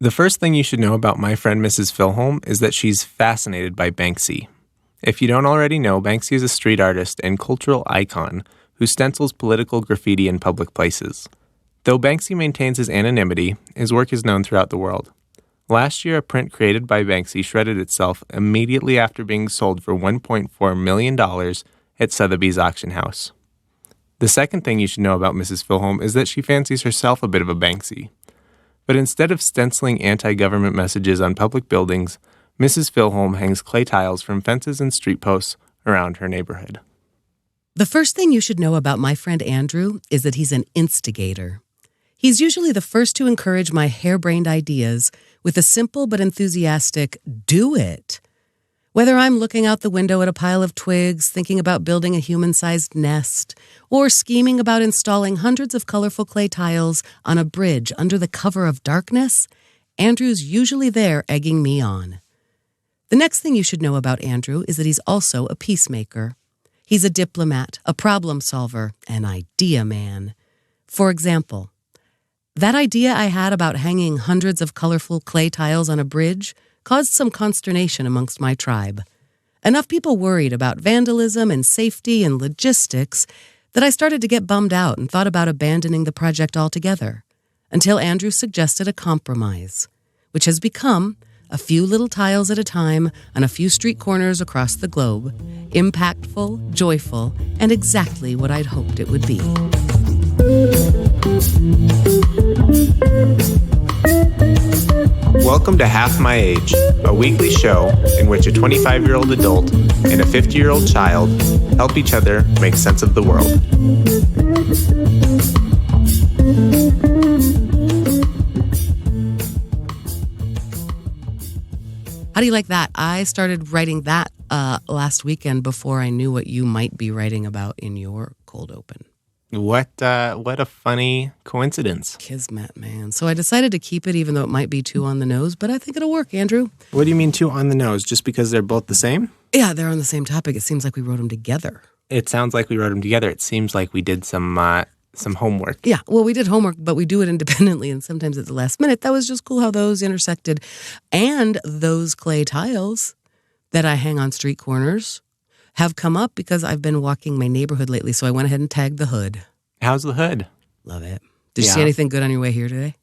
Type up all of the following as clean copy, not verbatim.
The first thing you should know about my friend Mrs. Filholm is that she's fascinated by Banksy. If you don't already know, Banksy is a street artist and cultural icon who stencils political graffiti in public places. Though Banksy maintains his anonymity, his work is known throughout the world. Last year, a print created by Banksy shredded itself immediately after being sold for $1.4 million at Sotheby's auction house. The second thing you should know about Mrs. Filholm is that she fancies herself a bit of a Banksy. But instead of stenciling anti-government messages on public buildings, Mrs. Filholm hangs clay tiles from fences and street posts around her neighborhood. The first thing you should know about my friend Andrew is that he's an instigator. He's usually the first to encourage my harebrained ideas with a simple but enthusiastic, "Do it." Whether I'm looking out the window at a pile of twigs, thinking about building a human-sized nest, or scheming about installing hundreds of colorful clay tiles on a bridge under the cover of darkness, Andrew's usually there egging me on. The next thing you should know about Andrew is that he's also a peacemaker. He's a diplomat, a problem solver, an idea man. For example, that idea I had about hanging hundreds of colorful clay tiles on a bridge caused some consternation amongst my tribe. Enough people worried about vandalism and safety and logistics that I started to get bummed out and thought about abandoning the project altogether, until Andrew suggested a compromise, which has become a few little tiles at a time on a few street corners across the globe, impactful, joyful, and exactly what I'd hoped it would be. Welcome to Half My Age, a weekly show in which a 25-year-old adult and a 50-year-old child help each other make sense of the world. How do you like that? I started writing that last weekend before I knew what you might be writing about in your cold open. What a funny coincidence. Kismet, man. So I decided to keep it even though it might be too on the nose, but I think it'll work, Andrew. What do you mean too on the nose? Just because they're both the same? Yeah, they're on the same topic. It seems like we wrote them together. It sounds like we wrote them together. It seems like we did some homework. Yeah, well, we did homework, but we do it independently and sometimes at the last minute. That was just cool how those intersected. And those clay tiles that I hang on street corners have come up because I've been walking my neighborhood lately, so I went ahead and tagged the hood. How's the hood? Love it. Did you see anything good on your way here today?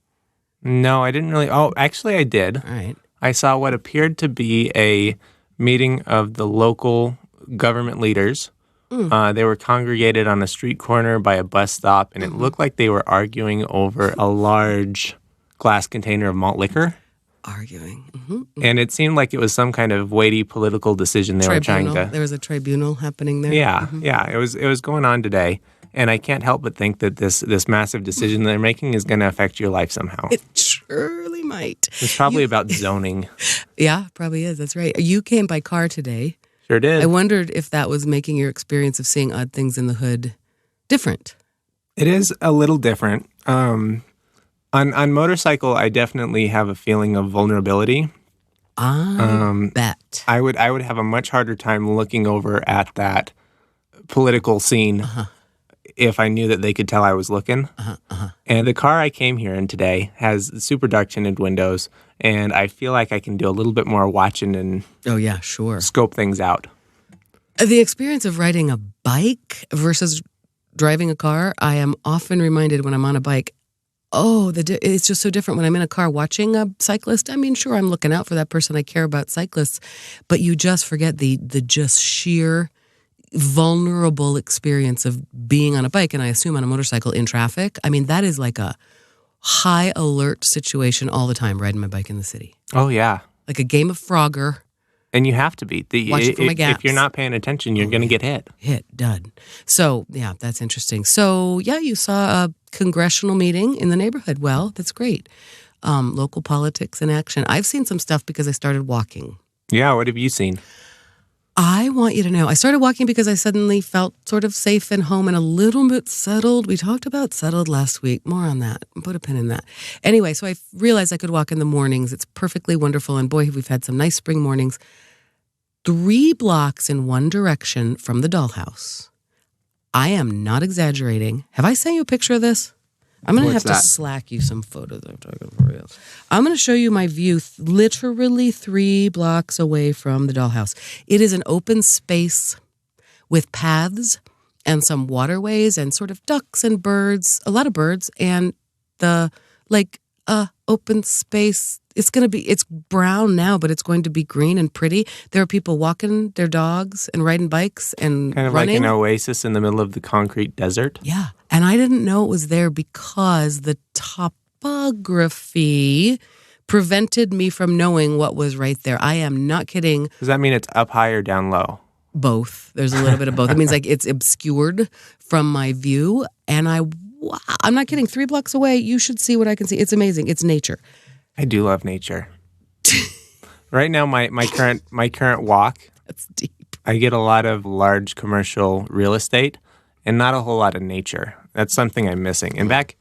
No, I didn't really. Oh, actually I did. All right. I saw what appeared to be a meeting of the local government leaders. They were congregated on a street corner by a bus stop, and it looked like they were arguing over a large glass container of malt liquor. Arguing. And it seemed like it was some kind of weighty political decision they were trying to... There was a tribunal happening there? Yeah. It was going on today. And I can't help but think that this massive decision they're making is going to affect your life somehow. It surely might. It's probably about zoning. Yeah, probably is. That's right. You came by car today. Sure did. I wondered if that was making your experience of seeing odd things in the hood different. It is a little different. On motorcycle, I definitely have a feeling of vulnerability. Bet. I would have a much harder time looking over at that political scene if I knew that they could tell I was looking. And the car I came here in today has super dark tinted windows, and I feel like I can do a little bit more watching and scope things out. The experience of riding a bike versus driving a car, I am often reminded when I'm on a bike, it's just so different when I'm in a car watching a cyclist. I mean, sure, I'm looking out for that person. I care about cyclists, but you just forget the just sheer vulnerable experience of being on a bike, and I assume on a motorcycle in traffic. I mean, that is like a high alert situation all the time, riding my bike in the city. Oh, yeah. Like a game of Frogger. And you have to be. Watching for my gaps. If you're not paying attention, you're going to get hit. Dud. So, yeah, that's interesting. So, yeah, you saw a congressional meeting in the neighborhood. Well, that's great. Local politics in action. I've seen some stuff because I started walking. Yeah, what have you seen? I want you to know, I started walking because I suddenly felt sort of safe and home and a little bit settled. We talked about settled last week. More on that. Put a pin in that. Anyway, so I realized I could walk in the mornings. It's perfectly wonderful. And boy, we've had some nice spring mornings. 3 blocks in one direction from the dollhouse. I am not exaggerating. Have I sent you a picture of this? I'm going to have What's that? to slack you some photos I'm talking for real. I'm going to show you my view literally 3 blocks away from the dollhouse. It is an open space with paths and some waterways and sort of ducks and birds, a lot of birds, and the open space. It's brown now, but it's going to be green and pretty. There are people walking their dogs and riding bikes and Kind of running. like an oasis in the middle of the concrete desert. Yeah. And I didn't know it was there because the topography prevented me from knowing what was right there. I am not kidding. Does that mean it's up high or down low? Both. There's a little bit of both. It means like it's obscured from my view. And I'm not kidding. 3 blocks away, you should see what I can see. It's amazing. It's nature. I do love nature. Right now, my current walk, That's deep. I get a lot of large commercial real estate and not a whole lot of nature. That's something I'm missing. And back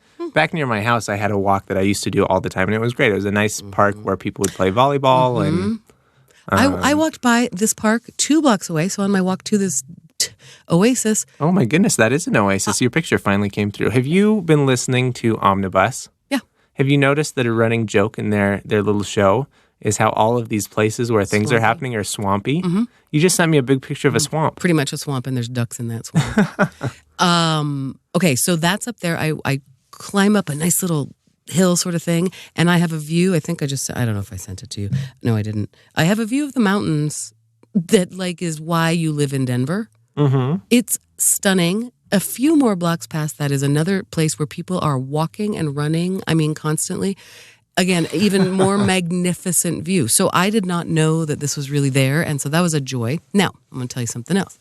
near my house, I had a walk that I used to do all the time, and it was great. It was a nice park where people would play volleyball. And I walked by this park 2 blocks away, so on my walk to this oasis. oh my goodness, that is an oasis. Your picture finally came through. Have you been listening to Omnibus? Yeah. Have you noticed that a running joke in their little show is how all of these places where things are happening are swampy? Mm-hmm. You just sent me a big picture of a swamp. Pretty much a swamp, and there's ducks in that swamp. Okay, so that's up there. I climb up a nice little hill sort of thing, and I have a view. I don't know if I sent it to you. No, I didn't. I have a view of the mountains that is why you live in Denver. Mm-hmm. It's stunning. A few more blocks past that is another place where people are walking and running, constantly. Again, even more magnificent view. So I did not know that this was really there, and so that was a joy. Now, I'm going to tell you something else.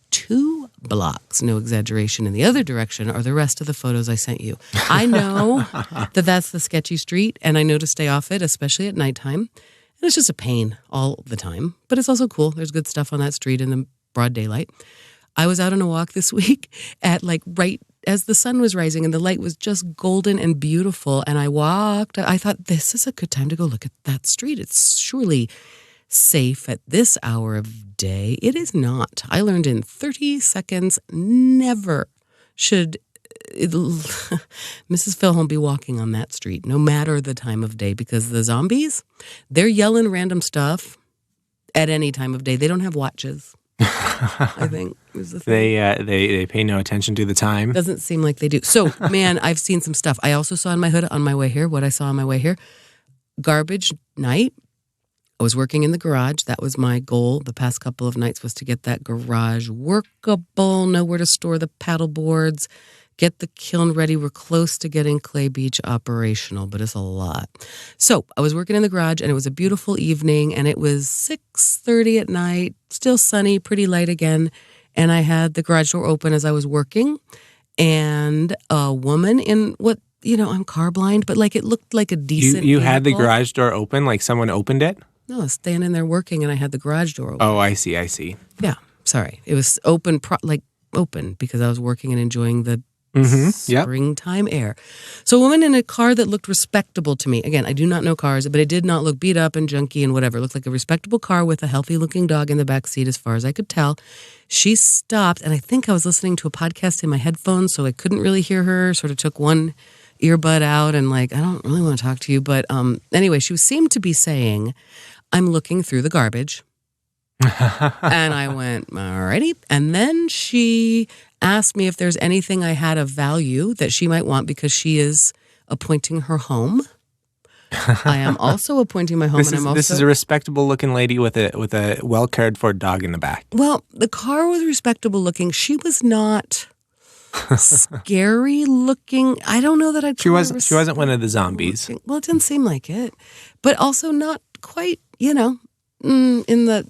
2 blocks, no exaggeration, in the other direction are the rest of the photos I sent you. I know that that's the sketchy street, and I know to stay off it, especially at nighttime. And it's just a pain all the time, but it's also cool. There's good stuff on that street in the broad daylight. I was out on a walk this week at right as the sun was rising and the light was just golden and beautiful. And I walked. I thought, this is a good time to go look at that street. It's surely safe at this hour of day. It is not. I learned in 30 seconds, never should Mrs. Filholm be walking on that street, no matter the time of day, because the zombies, they're yelling random stuff at any time of day. They don't have watches. I think is the thing. They pay no attention to the time. Doesn't seem like they do. So, man, I've seen some stuff. I also saw in my hood on my way here, what I saw on my way here, garbage night. I was working in the garage. That was my goal the past couple of nights, was to get that garage workable, know where to store the paddle boards, get the kiln ready. We're close to getting Clay Beach operational, but it's a lot. So I was working in the garage, and it was a beautiful evening, and it was 6:30 at night, still sunny, pretty light again, and I had the garage door open as I was working, and a woman in what, I'm car blind, but it looked like a decent You had the vehicle. garage door open, like someone opened it? No, I was standing there working, and I had the garage door open. Oh, I see. Yeah, sorry. It was open, open because I was working and enjoying the Yep. springtime air. So a woman in a car that looked respectable to me. Again, I do not know cars, but it did not look beat up and junky and whatever. It looked like a respectable car with a healthy-looking dog in the back seat as far as I could tell. She stopped, and I think I was listening to a podcast in my headphones, so I couldn't really hear her. Sort of took one earbud out and I don't really want to talk to you. But anyway, she seemed to be saying, I'm looking through the garbage. And I went, alrighty. And then she asked me if there's anything I had of value that she might want because she is appointing her home. I am also appointing my home. This is a respectable looking lady with a well cared for dog in the back. Well, the car was respectable looking. She was not scary looking. I don't know that I'd She call wasn't one of the zombies. Well, it didn't seem like it. But also not quite, in the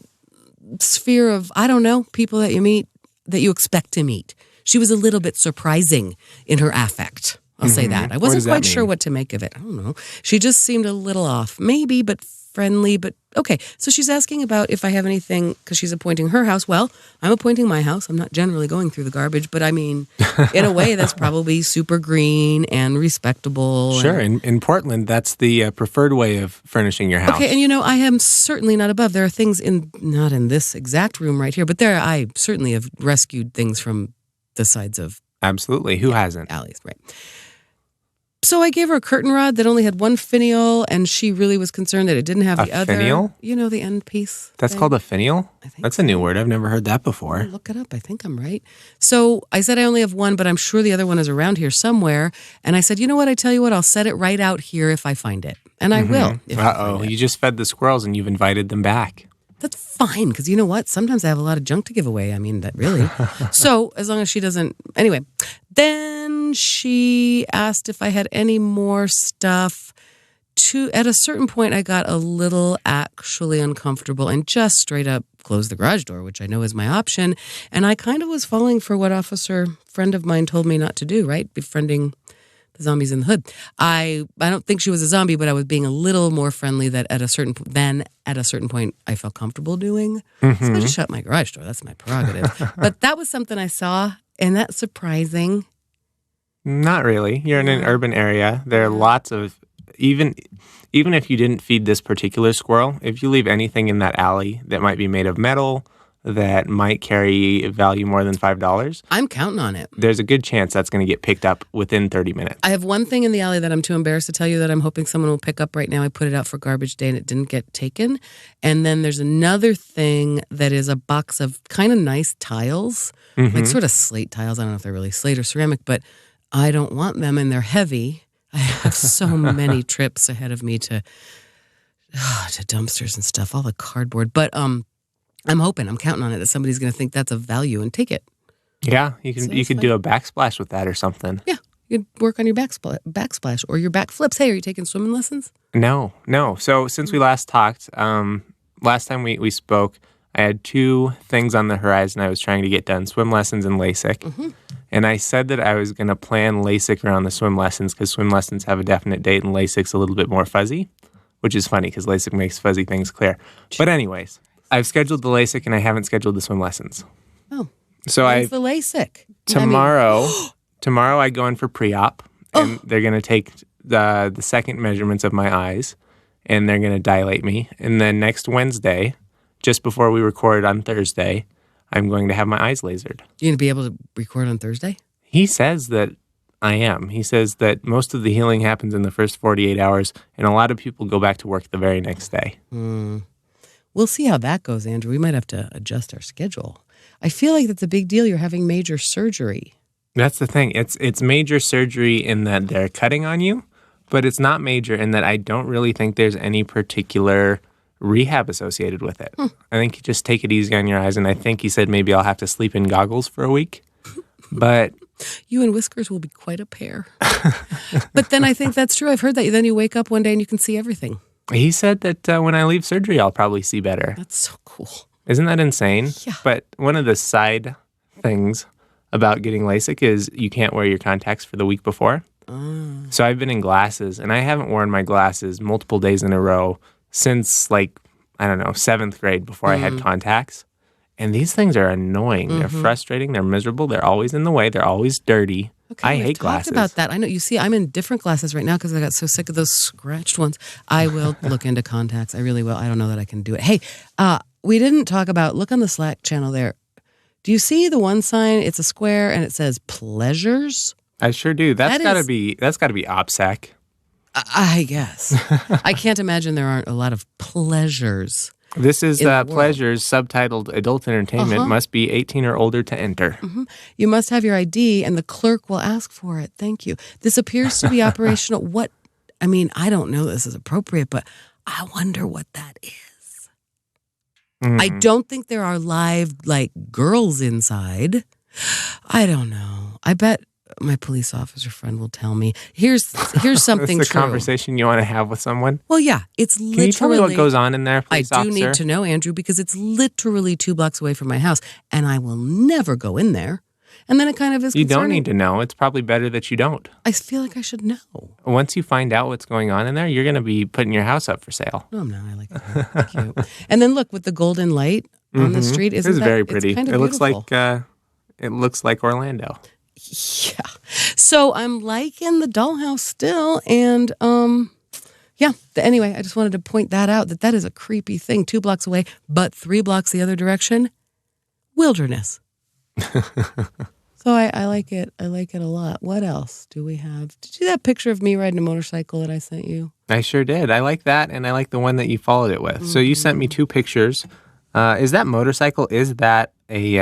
sphere of, I don't know, people that you meet, that you expect to meet. She was a little bit surprising in her affect. I'll say that. I wasn't quite sure what to make of it. I don't know. She just seemed a little off. Maybe, but friendly, but okay. So she's asking about if I have anything, because she's appointing her house. Well, I'm appointing my house. I'm not generally going through the garbage, but in a way that's probably super green and respectable. Sure. In Portland, that's the preferred way of furnishing your house. Okay, and I am certainly not above. There are things not in this exact room right here, but I certainly have rescued things from the sides of Absolutely. Who hasn't? alleys, right? So I gave her a curtain rod that only had one finial, and she really was concerned that it didn't have the other. Finial? You know, the end piece. That's called a finial? I think That's a new word. I've never heard that before. I'll look it up. I think I'm right. So I said I only have one, but I'm sure the other one is around here somewhere. And I said, you know what? I tell you what, I'll set it right out here if I find it. And I will. Uh-oh, you just fed the squirrels and you've invited them back. That's fine, because you know what? Sometimes I have a lot of junk to give away. I mean, that really. So as long as she doesn't... Anyway, then she asked if I had any more stuff. At a certain point, I got a little actually uncomfortable and just straight up closed the garage door, which I know is my option. And I kind of was falling for what friend of mine told me not to do, right? Befriending the zombies in the hood. I don't think she was a zombie, but I was being a little more friendly at a certain point I felt comfortable doing. So I just shut my garage door. That's my prerogative. But that was something I saw, and that's surprising. Not really. You're in an urban area. There are lots of, even if you didn't feed this particular squirrel, if you leave anything in that alley that might be made of metal, that might carry value more than $5, I'm counting on it. There's a good chance that's going to get picked up within 30 minutes. I have one thing in the alley that I'm too embarrassed to tell you that I'm hoping someone will pick up right now. I put it out for garbage day and it didn't get taken. And then there's another thing that is a box of kind of nice tiles, like sort of slate tiles. I don't know if they're really slate or ceramic, but I don't want them and they're heavy. I have so many trips ahead of me to dumpsters and stuff, all the cardboard. But I'm counting on it that somebody's going to think that's of value and take it. Yeah, you could do a backsplash with that or something. Yeah, you could work on your backsplash or your backflips. Hey, are you taking swimming lessons? No. So since we last talked, last time we spoke, I had two things on the horizon I was trying to get done, swim lessons and LASIK. And I said that I was going to plan LASIK around the swim lessons because swim lessons have a definite date and LASIK's a little bit more fuzzy, which is funny because LASIK makes fuzzy things clear. But anyways, I've scheduled the LASIK and I haven't scheduled the swim lessons. Oh. So when's the LASIK? Tomorrow I go in for pre-op and they're going to take the second measurements of my eyes and they're going to dilate me. And then next Wednesday, just before we record on Thursday, I'm going to have my eyes lasered. You're going to be able to record on Thursday? He says that I am. He says that most of the healing happens in the first 48 hours, and a lot of people go back to work the very next day. We'll see how that goes, Andrew. We might have to adjust our schedule. I feel like that's a big deal. You're having major surgery. That's the thing. It's major surgery in that they're cutting on you, but it's not major in that I don't really think there's any particular rehab associated with it. I think you just take it easy on your eyes, and I think he said maybe I'll have to sleep in goggles for a week. But you and Whiskers will be quite a pair. But then I think that's true. I've heard that. Then you wake up one day and you can see everything. He said that when I leave surgery, I'll probably see better. That's so cool. Isn't that insane? Yeah. But one of the side things about getting LASIK is you can't wear your contacts for the week before. So I've been in glasses, and I haven't worn my glasses multiple days in a row since, 7th grade before I had contacts. And these things are annoying. They're frustrating. They're miserable. They're always in the way. They're always dirty. Okay, I hate glasses. About that. I know. You see, I'm in different glasses right now because I got so sick of those scratched ones. I will look into contacts. I really will. I don't know that I can do it. Hey, we didn't talk about, look on the Slack channel there. Do you see the one sign? It's a square and it says pleasures. I sure do. That's got to be OPSEC. I guess. I can't imagine there aren't a lot of pleasures. This is Pleasures, subtitled Adult Entertainment, must be 18 or older to enter. You must have your ID, and the clerk will ask for it. Thank you. This appears to be operational. I don't know this is appropriate, but I wonder what that is. I don't think there are live, girls inside. I don't know. I bet my police officer friend will tell me. Here's something That's the true. Conversation you want to have with someone? Well, yeah. It's literally... Can you tell me what goes on in there, police officer? officer? I do need to know, Andrew, because it's literally 2 blocks away from my house, and I will never go in there. And then it kind of is You concerning. don't need to know. It's probably better that you don't. I feel like I should know. Once you find out what's going on in there, you're going to be putting your house up for sale. No, I'm not. I like that. Cute. And then look, with the golden light on the street, it's very pretty. It looks like Orlando. Yeah. So I'm liking the dollhouse still. And anyway, I just wanted to point that out, that is a creepy thing. 2 blocks away, but 3 blocks the other direction, wilderness. So So I like it. I like it a lot. What else do we have? Did you see that picture of me riding a motorcycle that I sent you? I sure did. I like that, and I like the one that you followed it with. So you sent me 2 pictures. Is that motorcycle, is that a,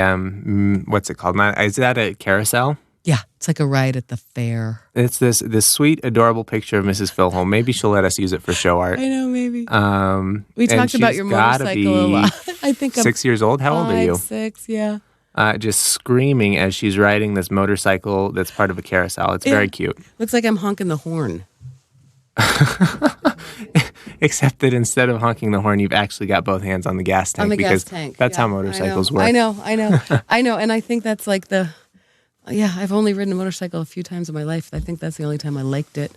what's it called? Is that a carousel? Yeah, it's like a ride at the fair. It's this sweet, adorable picture of Mrs. Filholm. Maybe she'll let us use it for show art. I know, maybe. We talked about your motorcycle a lot. I think I'm 6 years old. How old are you? 6, yeah. Just screaming as she's riding this motorcycle that's part of a carousel. It's very cute. Looks like I'm honking the horn. Except that instead of honking the horn, you've actually got both hands on the gas tank. On the because gas tank. That's how motorcycles work. I know. And I think that's like I've only ridden a motorcycle a few times in my life. I think that's the only time I liked it.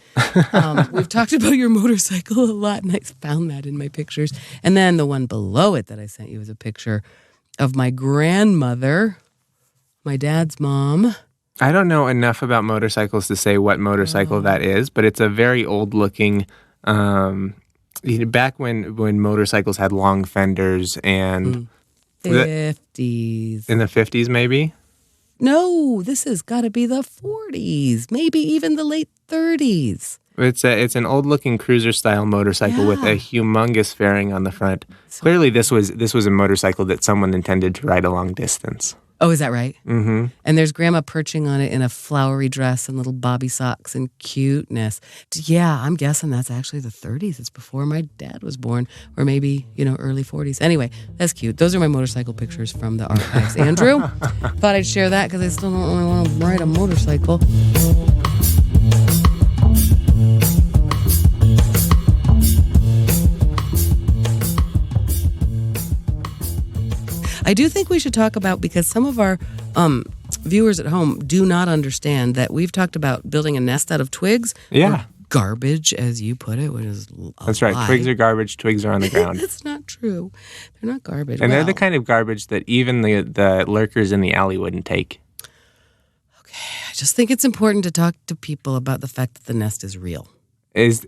We've talked about your motorcycle a lot, and I found that in my pictures. And then the one below it that I sent you is a picture of my grandmother, my dad's mom. I don't know enough about motorcycles to say what motorcycle that is, but it's a very old-looking, back when motorcycles had long fenders and... 50s. In the 50s, maybe? No, this has got to be the 40s, maybe even the late 30s. It's an old-looking cruiser-style motorcycle with a humongous fairing on the front. Clearly, this was a motorcycle that someone intended to ride a long distance. Oh, is that right? Mm-hmm. And there's Grandma perching on it in a flowery dress and little bobby socks and cuteness. Yeah, I'm guessing that's actually the 30s. It's before my dad was born, or maybe, early 40s. Anyway, that's cute. Those are my motorcycle pictures from the archives. Andrew, thought I'd share that because I still don't really want to ride a motorcycle. I do think we should talk about, because some of our viewers at home do not understand that we've talked about building a nest out of twigs. Yeah. Garbage, as you put it, which is That's right. lie. Twigs are garbage. Twigs are on the ground. That's not true. They're not garbage. And they're the kind of garbage that even the lurkers in the alley wouldn't take. Okay. I just think it's important to talk to people about the fact that the nest is real. Is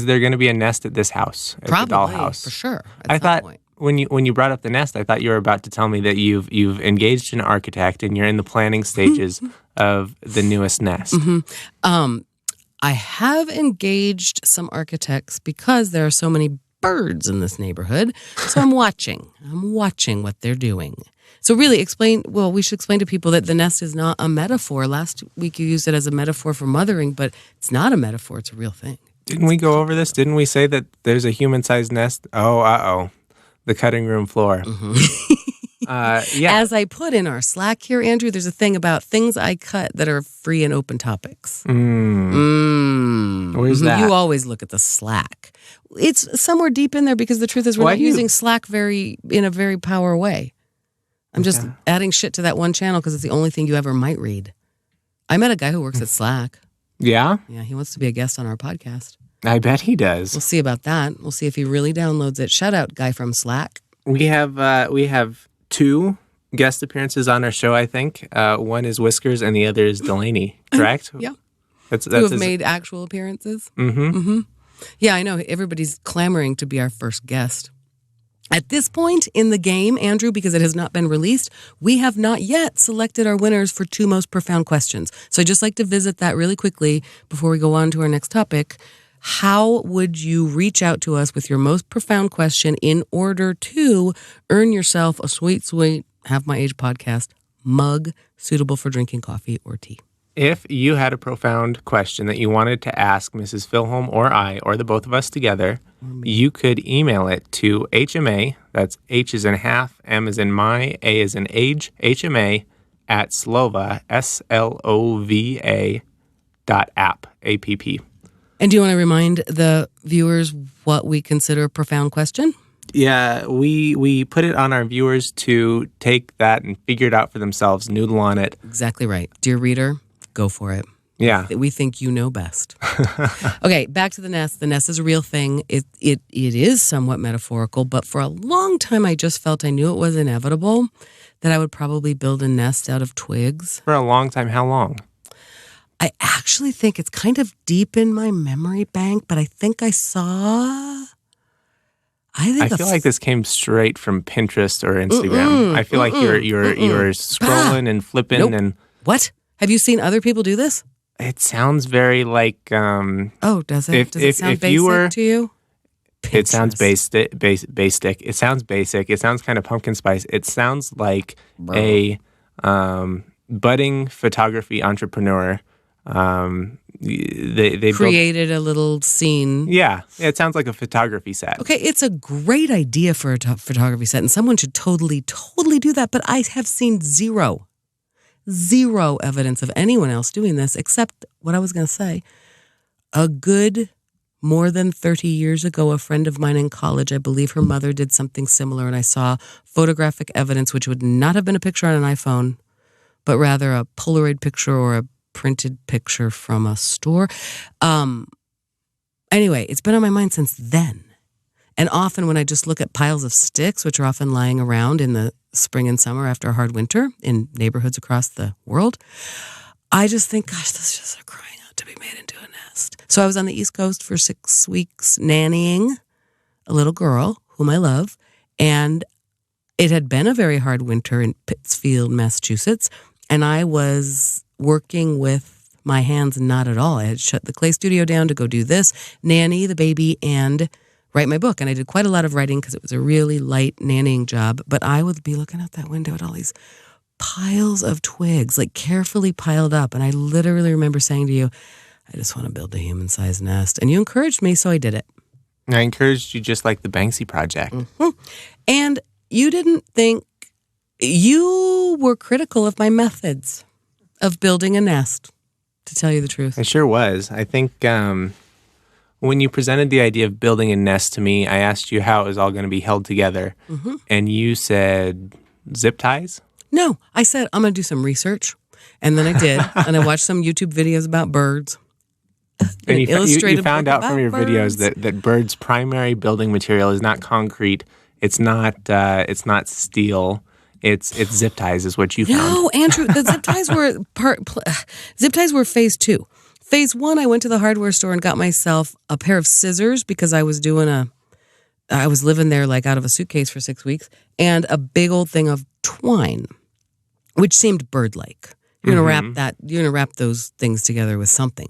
there going to be a nest at this house? At Probably, the dollhouse? for sure. I thought... Point. When you brought up the nest, I thought you were about to tell me that you've engaged an architect and you're in the planning stages of the newest nest. Mm-hmm. I have engaged some architects because there are so many birds in this neighborhood. So I'm watching. I'm watching what they're doing. So really we should explain to people that the nest is not a metaphor. Last week you used it as a metaphor for mothering, but it's not a metaphor. It's a real thing. Didn't we go over this? Didn't we say that there's a human-sized nest? Oh, the cutting room floor. Mm-hmm. Yeah. As I put in our Slack here, Andrew, there's a thing about things I cut that are free and open topics. Where's that? You always look at the Slack. It's somewhere deep in there because the truth is we're not using Slack in a very power way. I'm just adding shit to that one channel because it's the only thing you ever might read. I met a guy who works at Slack. Yeah? Yeah, he wants to be a guest on our podcast. I bet he does. We'll see about that. We'll see if he really downloads it. Shout out, guy from Slack. We have 2 guest appearances on our show, I think. One is Whiskers and the other is Delaney, correct? Yeah. That's who have made actual appearances. Mm-hmm. Mm-hmm. Yeah, I know. Everybody's clamoring to be our first guest. At this point in the game, Andrew, because it has not been released, we have not yet selected our winners for 2 most profound questions. So I'd just like to visit that really quickly before we go on to our next topic. How would you reach out to us with your most profound question in order to earn yourself a sweet, sweet Have My Age podcast mug suitable for drinking coffee or tea? If you had a profound question that you wanted to ask Mrs. Filholm or I, or the both of us together, you could email it to HMA, that's H as in half, M as in my, A as in age, HMA at Slova, SLOVA .app, A-P-P. And do you want to remind the viewers what we consider a profound question? Yeah, we put it on our viewers to take that and figure it out for themselves, noodle on it. Exactly right. Dear reader, go for it. Yeah. We think you know best. Okay, back to the nest. The nest is a real thing. It is somewhat metaphorical, but for a long time I just felt I knew it was inevitable that I would probably build a nest out of twigs. For a long time? How long? I actually think it's kind of deep in my memory bank, but I think I saw... I feel like this came straight from Pinterest or Instagram. I feel like you're scrolling and flipping and... What? Have you seen other people do this? It sounds very like. Oh, does it? Does it sound if basic to you? It sounds Pinterest. basic. It sounds basic. It sounds kind of pumpkin spice. It sounds like Bro. a budding photography entrepreneur. They Created a little scene. Yeah, it sounds like a photography set. Okay, it's a great idea for a photography set, and someone should totally do that. But I have seen zero evidence of anyone else doing this, except what I was going to say. A good more than 30 years ago, a friend of mine in college, I believe her mother did something similar, and I saw photographic evidence, which would not have been a picture on an iPhone, but rather a Polaroid picture or a printed picture from a store. Anyway, it's been on my mind since then. And often when I just look at piles of sticks, which are often lying around in the spring and summer after a hard winter in neighborhoods across the world, I just think, gosh, this is just crying out to be made into a nest. So I was on the East Coast for 6 weeks nannying a little girl whom I love. And it had been a very hard winter in Pittsfield, Massachusetts. And I was working with my hands not at all. I had shut the clay studio down to go do this, nanny the baby, and write my book. And I did quite a lot of writing because it was a really light nannying job. But I would be looking out that window at all these piles of twigs, like carefully piled up. And I literally remember saying to you, I just want to build a human-sized nest. And you encouraged me, so I did it. I encouraged you just like the Banksy project. Mm-hmm. And you didn't think, you were critical of my methods of building a nest, to tell you the truth. I sure was. I think when you presented the idea of building a nest to me, I asked you how it was all going to be held together. Mm-hmm. And you said zip ties? No, I said, I'm going to do some research. And then I did. And I watched some YouTube videos about birds. And you found out from your videos that birds' primary building material is not concrete. It's not steel. It's zip ties is what you found. No, Andrew, the zip ties were phase 2. Phase 1, I went to the hardware store and got myself a pair of scissors because I was living there like out of a suitcase for 6 weeks, and a big old thing of twine, which seemed bird-like. You're gonna wrap those things together with something.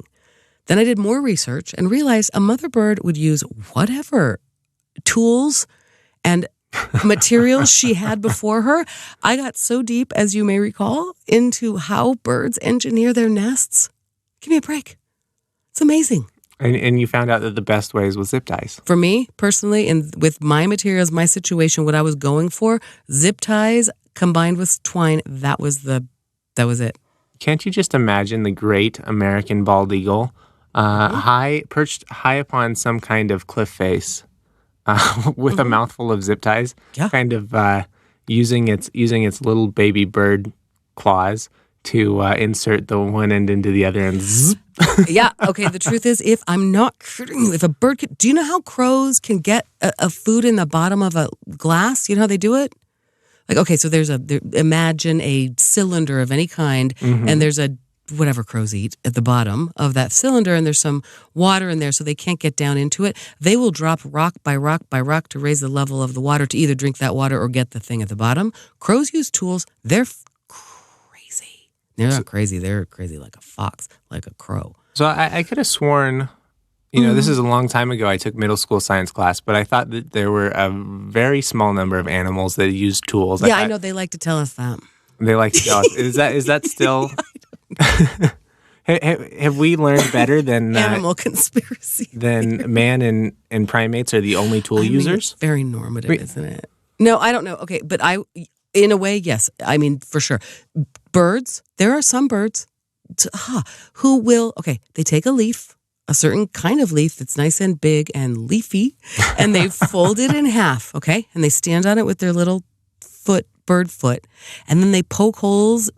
Then I did more research and realized a mother bird would use whatever tools and materials she had before her. I got so deep, as you may recall, into how birds engineer their nests. Give me a break. It's amazing. And you found out that the best ways was zip ties. For me, personally, and with my materials, my situation, what I was going for, zip ties combined with twine, that was it. Can't you just imagine the great American bald eagle perched high upon some kind of cliff face with a mouthful of zip ties, kind of using its little baby bird claws to insert the one end into the other and zzz. Yeah, okay, the truth is, if I'm not kidding you, if a bird could, do you know how crows can get a food in the bottom of a glass? You know how they do it? Like, okay, so imagine a cylinder of any kind, and there's a whatever crows eat at the bottom of that cylinder, and there's some water in there so they can't get down into it. They will drop rock by rock by rock to raise the level of the water to either drink that water or get the thing at the bottom. Crows use tools. They're crazy. They're not crazy. They're crazy like a fox, like a crow. So I could have sworn, this is a long time ago, I took middle school science class, but I thought that there were a very small number of animals that used tools. Yeah, I know. They like to tell us that. They like to tell us. Is that still... Have we learned better than animal conspiracy than man and primates are the only tool users? It's very normative, isn't it? No, I don't know. Okay, but in a way, yes. I mean, for sure. Birds, there are some birds who will, they take a leaf, a certain kind of leaf that's nice and big and leafy, and they fold it in half, and they stand on it with their little bird foot, and then they poke holes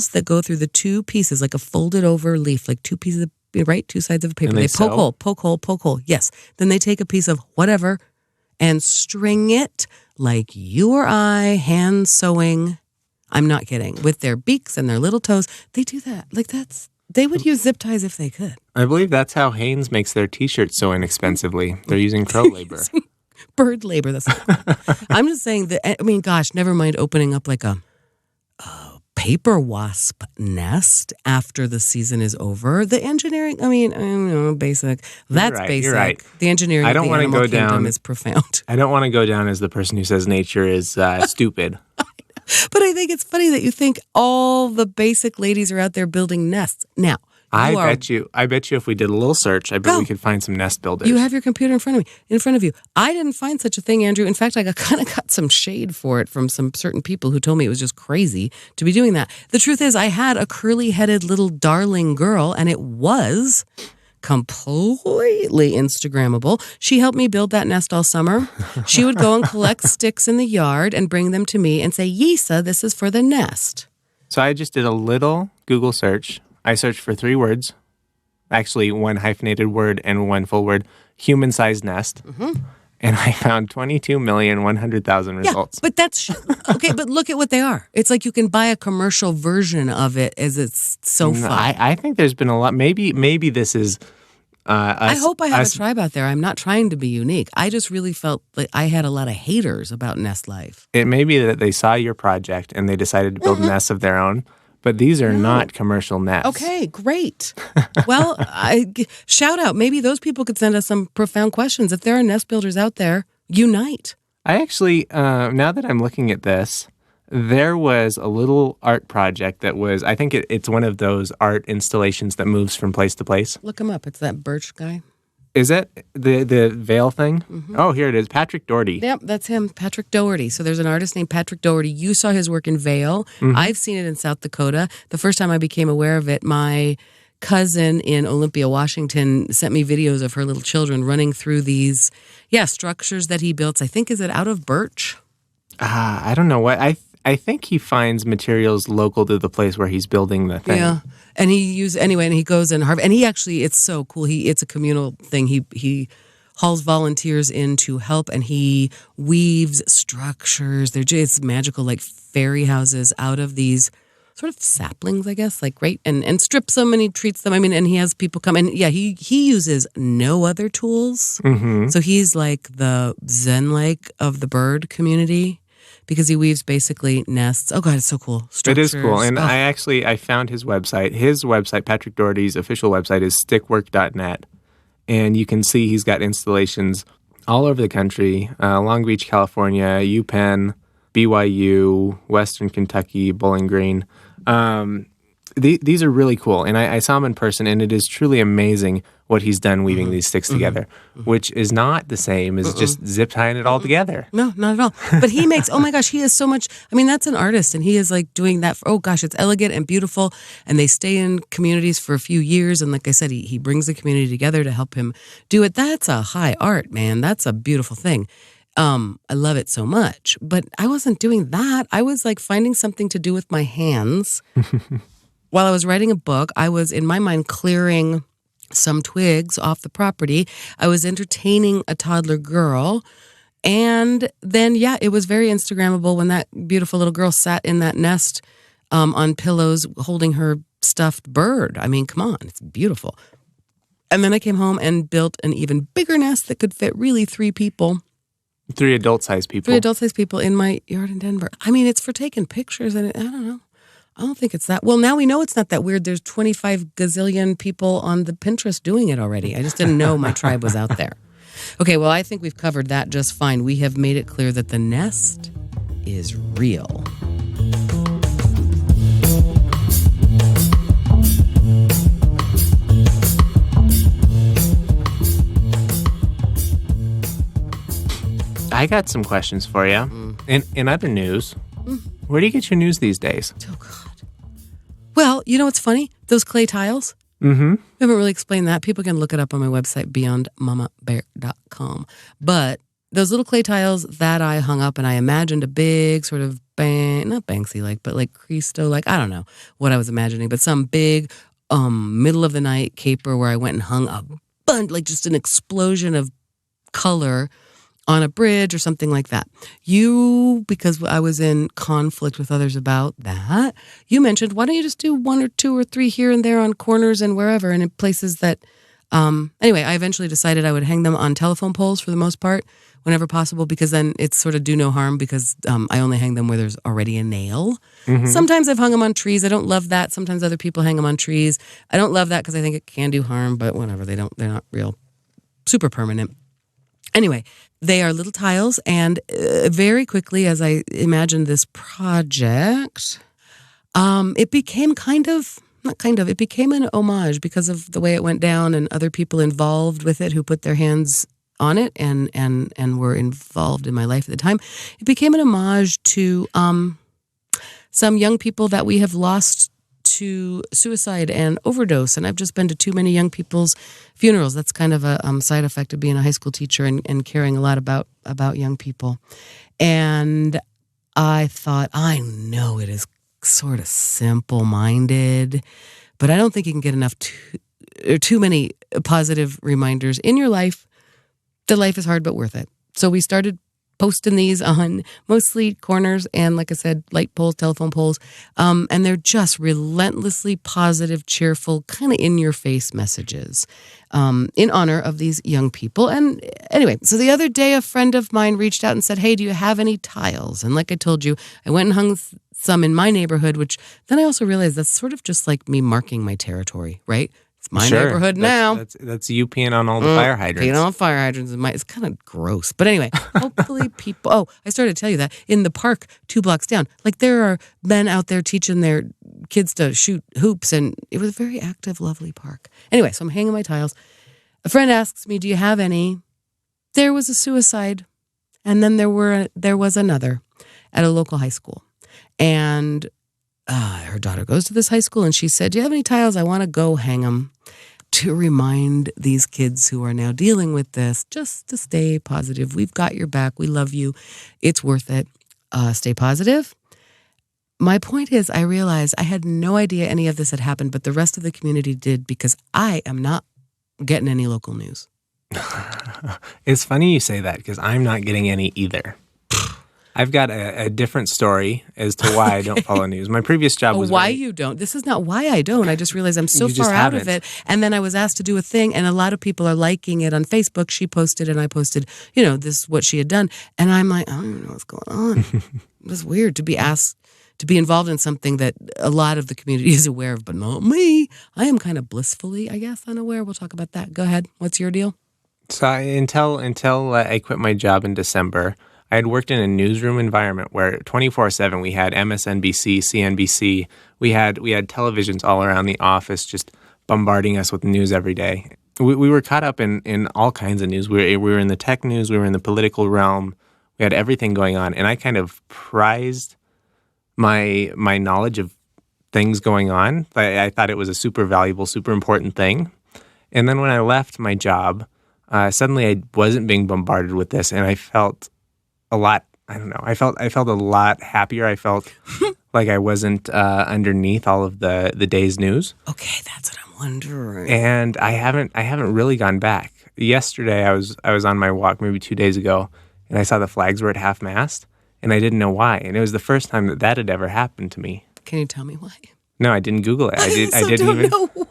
that go through the two pieces, like a folded over leaf, like two pieces of, two sides of a paper. And they poke hole. Yes. Then they take a piece of whatever and string it like you or I hand sewing. I'm not kidding. With their beaks and their little toes. They do that. They would use zip ties if they could. I believe that's how Hanes makes their t-shirts so inexpensively. They're using crow labor. Bird labor. That's I'm just saying that, never mind opening up like a paper wasp nest after the season is over. The engineering, I don't know, basic. That's basic. You're right. The engineering of the animal kingdom is profound. I don't want to go down as the person who says nature is stupid. But I think it's funny that you think all the basic ladies are out there building nests. Now, I bet you if we did a little search, I bet we could find some nest builders. You have your computer in front of you. I didn't find such a thing, Andrew. In fact, I kind of got some shade for it from some certain people who told me it was just crazy to be doing that. The truth is, I had a curly-headed little darling girl, and it was completely Instagrammable. She helped me build that nest all summer. She would go and collect sticks in the yard and bring them to me and say, Yisa, this is for the nest. So I just did a little Google search. I searched for 3 words, actually 1 hyphenated word and 1 full word, human-sized nest, and I found 22,100,000 results. But that's, okay, but look at what they are. It's like you can buy a commercial version of it as it's so fun. I think there's been a lot, maybe this is I hope I have a tribe out there. I'm not trying to be unique. I just really felt like I had a lot of haters about nest life. It may be that they saw your project and they decided to build nests of their own. But these are not commercial nests. Okay, great. Well, shout out. Maybe those people could send us some profound questions. If there are nest builders out there, unite. I actually, now that I'm looking at this, there was a little art project that was, I think it's one of those art installations that moves from place to place. Look him up. It's that birch guy. Is it the veil thing? Mm-hmm. Oh, here it is. Patrick Dougherty. Yep, that's him, Patrick Dougherty. So there's an artist named Patrick Dougherty. You saw his work in Vail. Mm-hmm. I've seen it in South Dakota. The first time I became aware of it, my cousin in Olympia, Washington, sent me videos of her little children running through these, structures that he built. I think, is it out of birch? I don't know what. I think he finds materials local to the place where he's building the thing. Yeah. And he goes and and he actually, it's so cool. It's a communal thing. He hauls volunteers in to help, and he weaves structures. It's magical, like fairy houses out of these sort of saplings, I guess, like, right? And strips them, and he treats them. And he has people come, and he uses no other tools. Mm-hmm. So he's like the Zen-like of the bird community, because he weaves basically nests. Oh, God, it's so cool. Structures. It is cool. And I found his website. His website, Patrick Dougherty's official website, is stickwork.net. And you can see he's got installations all over the country. Long Beach, California, UPenn, BYU, Western Kentucky, Bowling Green. These are really cool. And I saw him in person, and it is truly amazing what he's done weaving these sticks together, which is not the same as just zip tying it all together. No, not at all. But he makes, oh my gosh, he has so much. I mean, that's an artist, and he is like doing that. It's elegant and beautiful, and they stay in communities for a few years. And like I said, he brings the community together to help him do it. That's a high art, man. That's a beautiful thing. I love it so much. But I wasn't doing that. I was like finding something to do with my hands. While I was writing a book, I was, in my mind, clearing some twigs off the property. I was entertaining a toddler girl. And then, it was very Instagrammable when that beautiful little girl sat in that nest on pillows holding her stuffed bird. I mean, come on, it's beautiful. And then I came home and built an even bigger nest that could fit really 3 people. 3 adult-sized people. 3 adult-sized people in my yard in Denver. I mean, it's for taking pictures, and I don't know. I don't think it's that. Well, now we know it's not that weird. There's 25 gazillion people on the Pinterest doing it already. I just didn't know my tribe was out there. Okay, well, I think we've covered that just fine. We have made it clear that the nest is real. I got some questions for you. In other news, where do you get your news these days? Oh, God. Well, you know what's funny? Those clay tiles. Mm-hmm. We haven't really explained that. People can look it up on my website, beyondmamabear.com. But those little clay tiles that I hung up, and I imagined a big sort of, not Banksy-like, but like Cristo-like. I don't know what I was imagining, but some big middle of the night caper where I went and hung a bunch, like just an explosion of color on a bridge or something like that. Because I was in conflict with others about that, you mentioned, why don't you just do 1 or 2 or 3 here and there on corners and wherever, and in places that Anyway, I eventually decided I would hang them on telephone poles for the most part, whenever possible, because then it's sort of do no harm because I only hang them where there's already a nail. Mm-hmm. Sometimes I've hung them on trees. I don't love that. Sometimes other people hang them on trees. I don't love that because I think it can do harm, but whatever. They're not real super permanent. Anyway, they are little tiles, and very quickly, as I imagined this project, it became it became an homage because of the way it went down and other people involved with it who put their hands on it and were involved in my life at the time. It became an homage to some young people that we have lost to suicide and overdose. And I've just been to too many young people's funerals. That's kind of a side effect of being a high school teacher and caring a lot about young people. And I thought, I know it is sort of simple-minded, but I don't think you can get enough too many positive reminders in your life that life is hard but worth it. So we started posting these on mostly corners and, like I said, light poles, telephone poles, and they're just relentlessly positive, cheerful, kind of in-your-face messages in honor of these young people. And anyway, so the other day a friend of mine reached out and said, hey, do you have any tiles? And like I told you, I went and hung some in my neighborhood, which then I also realized that's sort of just like me marking my territory, right? It's my neighborhood now. That's you peeing on all the fire hydrants. Peeing on all fire hydrants. It's kind of gross. But anyway, hopefully people... Oh, I started to tell you that. In the park 2 blocks down, like there are men out there teaching their kids to shoot hoops, and it was a very active, lovely park. Anyway, so I'm hanging my tiles. A friend asks me, do you have any? There was a suicide, and then there was another at a local high school. And... her daughter goes to this high school, and she said, do you have any tiles? I want to go hang them to remind these kids who are now dealing with this just to stay positive. We've got your back. We love you. It's worth it. Stay positive. My point is, I realized I had no idea any of this had happened, but the rest of the community did because I am not getting any local news. It's funny you say that because I'm not getting any either. I've got a different story as to why I don't follow news. My previous job was why you don't. This is not why I don't. I just realized I'm so far out of it. And then I was asked to do a thing, and a lot of people are liking it on Facebook. She posted, and I posted, this what she had done. And I'm like, I don't even know what's going on. It's weird to be asked to be involved in something that a lot of the community is aware of, but not me. I am kind of blissfully, I guess, unaware. We'll talk about that. Go ahead. What's your deal? So until I quit my job in December, I had worked in a newsroom environment where 24/7 we had MSNBC, CNBC, we had televisions all around the office just bombarding us with news every day. We were caught up in all kinds of news. We were in the tech news, we were in the political realm. We had everything going on, and I kind of prized my knowledge of things going on. I thought it was a super valuable, super important thing. And then when I left my job, suddenly I wasn't being bombarded with this, and I felt a lot, I don't know, I felt a lot happier. I felt like I wasn't underneath all of the day's news. Okay, that's what I'm wondering. And I haven't really gone back. Yesterday I was on my walk, maybe 2 days ago, and I saw the flags were at half-mast, and I didn't know why. And it was the first time that had ever happened to me. Can you tell me why? No, I didn't Google it. I didn't don't even know why.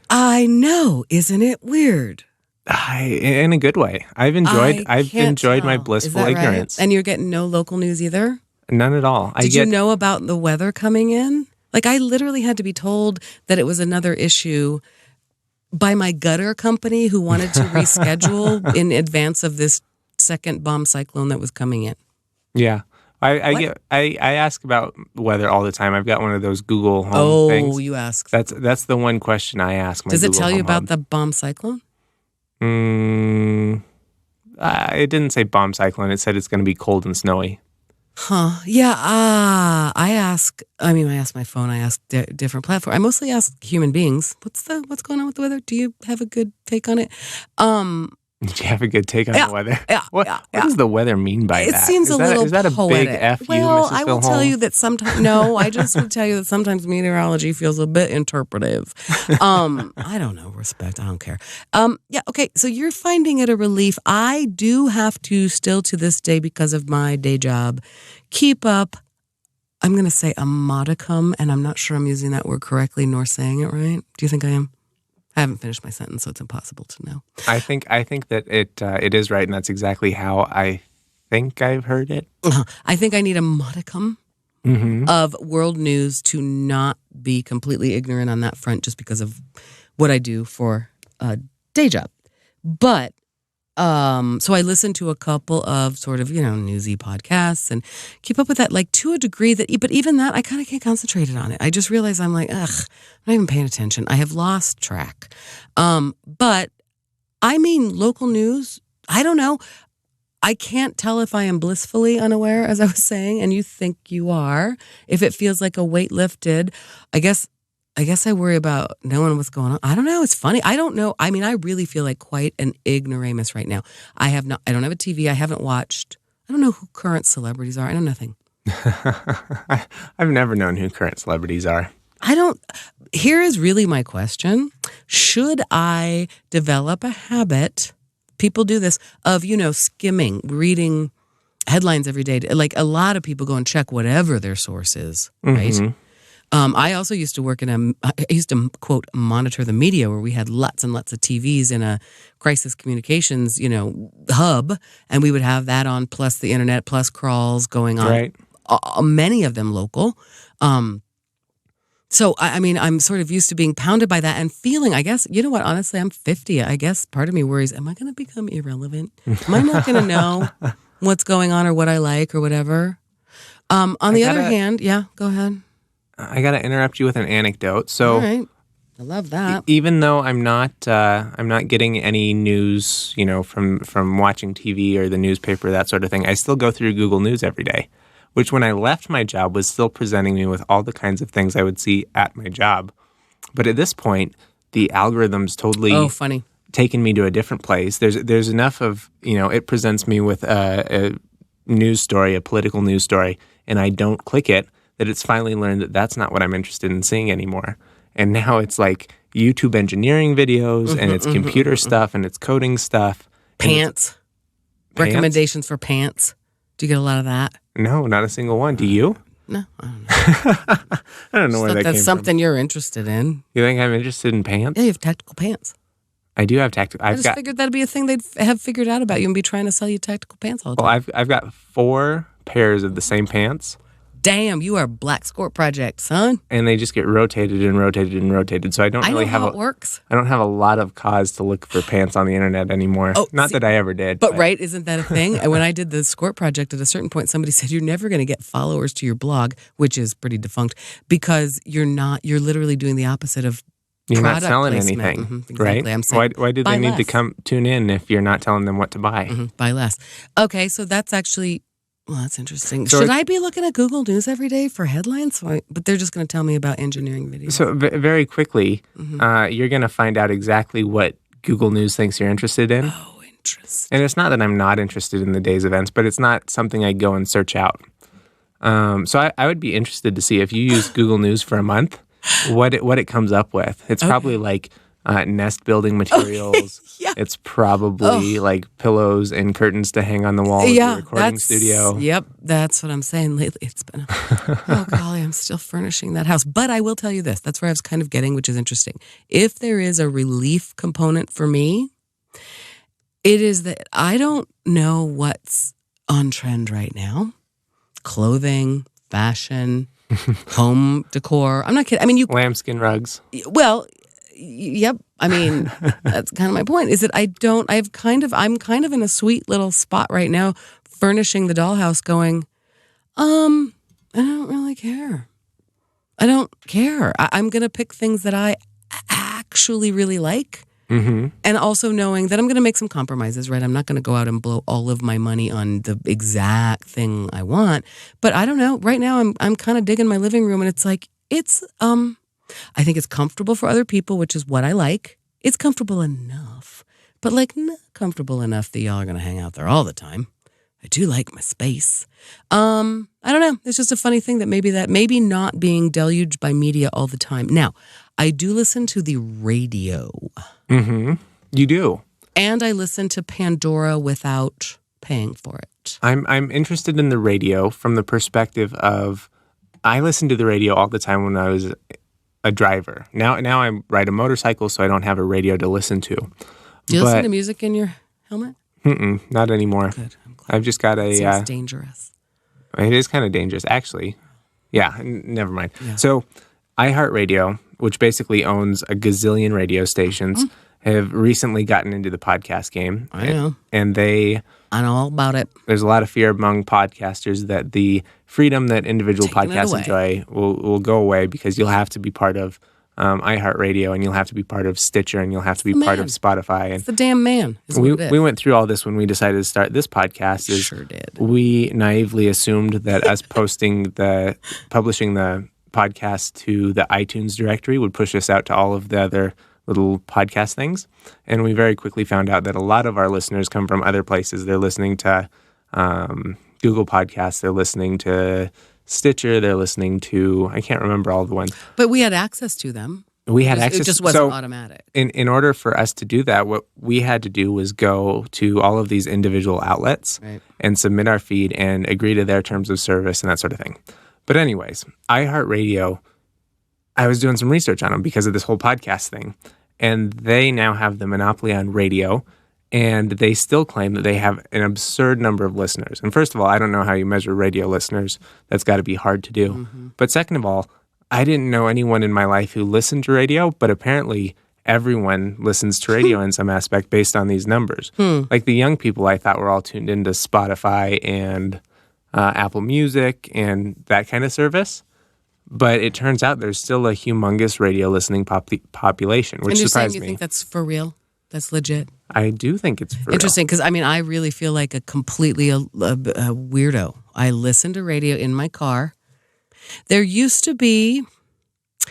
I know, isn't it weird? In a good way. I've enjoyed my blissful ignorance. Right? And you're getting no local news either? None at all. Did you know about the weather coming in? Like, I literally had to be told that it was another issue by my gutter company who wanted to reschedule in advance of this second bomb cyclone that was coming in. Yeah. I ask about weather all the time. I've got one of those Google Home things. Oh, you ask. That's the one question I ask my Google Home. Does it tell you about the bomb cyclone? It didn't say bomb cyclone. It said it's going to be cold and snowy. Huh. Yeah. I ask my phone. I ask different platforms. I mostly ask human beings. What's going on with the weather? Do you have a good take on it? Do you have a good take on the weather? Yeah. What does the weather mean by that? It seems a little Is that a poetic. big F you, well, Mrs. I will Filholm? tell you that sometimes. No, I just will tell you that sometimes meteorology feels a bit interpretive. I don't know. Respect. I don't care. Yeah. Okay. So you're finding it a relief. I do have to still to this day, because of my day job, keep up. I'm going to say a modicum, and I'm not sure I'm using that word correctly nor saying it right. Do you think I am? I haven't finished my sentence, so it's impossible to know. I think that it is right, and that's exactly how I think I've heard it. I think I need a modicum of world news to not be completely ignorant on that front just because of what I do for a day job. But so I listen to a couple of sort of, newsy podcasts and keep up with that, like to a degree but even that, I kind of can't concentrate on it. I just realize I'm like, I'm not even paying attention. I have lost track. But I mean, local news, I don't know. I can't tell if I am blissfully unaware, as I was saying, and you think you are. If it feels like a weight lifted, I guess I worry about knowing what's going on. I don't know. It's funny. I don't know. I mean, I really feel like quite an ignoramus right now. I don't have a TV. I haven't watched. I don't know who current celebrities are. I know nothing. I've never known who current celebrities are. Here is really my question. Should I develop a habit, people do this, of, skimming, reading headlines every day? Like a lot of people go and check whatever their source is, right? I also used to work I used to, quote, monitor the media, where we had lots and lots of TVs in a crisis communications, hub, and we would have that on, plus the internet, plus crawls going on. Right. Many of them local. So, I mean, I'm sort of used to being pounded by that and feeling, I guess, you know what, honestly, I'm 50. I guess part of me worries, am I going to become irrelevant? Am I not going to know what's going on or what I like or whatever? On the other hand, yeah, go ahead. I got to interrupt you with an anecdote. So, all right. I love that. Even though I'm not getting any news, from watching TV or the newspaper, that sort of thing, I still go through Google News every day, which when I left my job was still presenting me with all the kinds of things I would see at my job. But at this point, the algorithm's totally taken me to a different place. There's enough of, it presents me with a news story, a political news story, and I don't click it, that it's finally learned that that's not what I'm interested in seeing anymore. And now it's like YouTube engineering videos, and it's computer stuff, and it's coding stuff. Pants. Recommendations for pants. Do you get a lot of that? No, not a single one. Do you? No, I don't know. I don't know where that came from. That's something you're interested in. You think I'm interested in pants? Yeah, you have tactical pants. I do have tactical. I just figured that'd be a thing they'd have figured out about you and be trying to sell you tactical pants all the time. Well, I've got 4 pairs of the same pants. Damn, you are a Black Skort project, son. And they just get rotated and rotated and rotated. So I don't really have it works. I don't have a lot of cause to look for pants on the internet anymore. Not that I ever did. But right, isn't that a thing? And when I did the Skort project, at a certain point, somebody said, you're never going to get followers to your blog, which is pretty defunct, because you're literally doing the opposite of you're not product selling placement. anything, Exactly. right? I'm saying, why do they need to come tune in if you're not telling them what to buy? Buy less. Okay, so that's actually... Well, that's interesting. Should I be looking at Google News every day for headlines? But they're just going to tell me about engineering videos. So very quickly, you're going to find out exactly what Google News thinks you're interested in. Oh, interesting. And it's not that I'm not interested in the day's events, but it's not something I go and search out. So I would be interested to see if you use Google News for a month, what it comes up with. It's probably like nest building materials. Yeah. It's probably like pillows and curtains to hang on the wall of the recording studio. Yep, that's what I'm saying lately. It's been, oh golly, I'm still furnishing that house. But I will tell you this, that's where I was kind of getting, which is interesting. If there is a relief component for me, it is that I don't know what's on trend right now. Clothing, fashion, home decor. I'm not kidding. I mean, lambskin rugs. Well, yep. I mean, that's kind of my point. Is that I'm kind of in a sweet little spot right now, furnishing the dollhouse. Going, I don't really care. I don't care. I'm gonna pick things that I actually really like, and also knowing that I'm gonna make some compromises. Right, I'm not gonna go out and blow all of my money on the exact thing I want. But I don't know. Right now, I'm kind of digging my living room, and it's like I think it's comfortable for other people, which is what I like. It's comfortable enough, but like not comfortable enough that y'all are going to hang out there all the time. I do like my space. I don't know. It's just a funny thing that maybe not being deluged by media all the time. Now, I do listen to the radio. Mm-hmm. You do. And I listen to Pandora without paying for it. I'm interested in the radio from the perspective of I listened to the radio all the time when I was a driver. Now I ride a motorcycle, so I don't have a radio to listen to. Do you listen to music in your helmet? Not anymore. Good. I'm glad. I've just got a... It seems dangerous. It is kind of dangerous, actually. Yeah, never mind. Yeah. So iHeartRadio, which basically owns a gazillion radio stations, have recently gotten into the podcast game. I know. And I know all about it. there's a lot of fear among podcasters that the freedom that individual podcasts enjoy will go away because you'll have to be part of iHeartRadio, and you'll have to be part of Stitcher, and you'll have to be part of Spotify. And it's the damn man. we went through all this when we decided to start this podcast. Sure did. We naively assumed that us publishing the podcast to the iTunes directory would push us out to all of the other little podcast things. And we very quickly found out that a lot of our listeners come from other places. They're listening to Google Podcasts. They're listening to Stitcher. They're listening to, I can't remember all the ones. But we had access to them. We had access. It just wasn't automatic. In order for us to do that, what we had to do was go to all of these individual outlets and submit our feed and agree to their terms of service and that sort of thing. But anyways, iHeartRadio, I was doing some research on them because of this whole podcast thing, and they now have the monopoly on radio, and they still claim that they have an absurd number of listeners. And first of all, I don't know how you measure radio listeners. That's got to be hard to do. Mm-hmm. But second of all, I didn't know anyone in my life who listened to radio, but apparently everyone listens to radio in some aspect based on these numbers. Like the young people I thought were all tuned into Spotify and Apple Music and that kind of service. But it turns out there's still a humongous radio listening population, which surprised me. You think that's for real? That's legit? I do think it's for real. Interesting, because I really feel like a completely a weirdo. I listen to radio in my car. There used to be...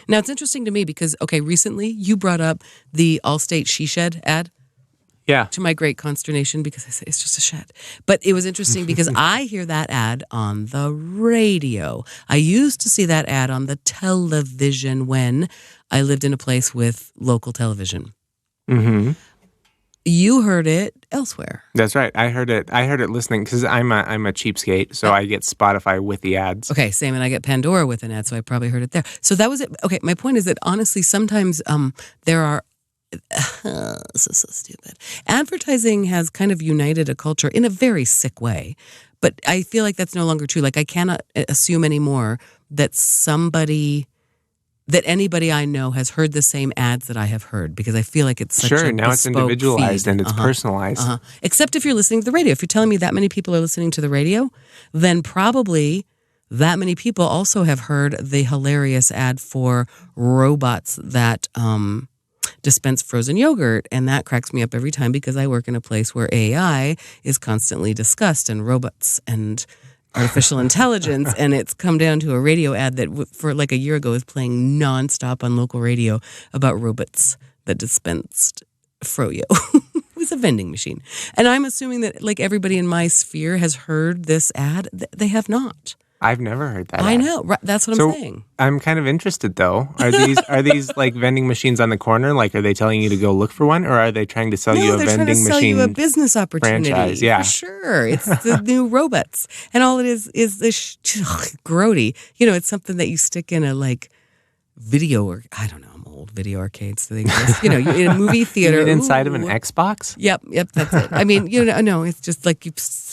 Now, it's interesting to me because, recently you brought up the Allstate She Shed ad. Yeah. To my great consternation, because I say it's just a shed. But it was interesting because I hear that ad on the radio. I used to see that ad on the television when I lived in a place with local television. Mm-hmm. You heard it elsewhere. That's right. I heard it listening because I'm a cheapskate, so I get Spotify with the ads. Okay, same, and I get Pandora with an ad, so I probably heard it there. So that was it. Okay, my point is that honestly, sometimes there are. This is so stupid. Advertising has kind of united a culture in a very sick way, but I feel like that's no longer true. Like I cannot assume anymore that anybody I know has heard the same ads that I have heard, because I feel like it's such a now it's individualized feed. And it's personalized. Except if you're listening to the radio. If you're telling me that many people are listening to the radio, then probably that many people also have heard the hilarious ad for robots that dispense frozen yogurt, and that cracks me up every time because I work in a place where AI is constantly discussed, and robots and artificial intelligence, and it's come down to a radio ad that for like a year ago was playing nonstop on local radio about robots that dispensed FroYo. It was a vending machine. And I'm assuming that like everybody in my sphere has heard this ad. They have not. I've never heard that. I know. That's what I'm saying. I'm kind of interested, though. Are these like vending machines on the corner? Like, are they telling you to go look for one, or are they trying to sell you a vending machine? No, they're trying to sell you a business opportunity. Franchise? Yeah, for sure. It's the new robots, and all it is this grody. You know, it's something that you stick in a like video, or I don't know. Old video arcades, do they exist? You know, in a movie theater. Inside of an Xbox? Yep, that's it. I mean, no, it's just like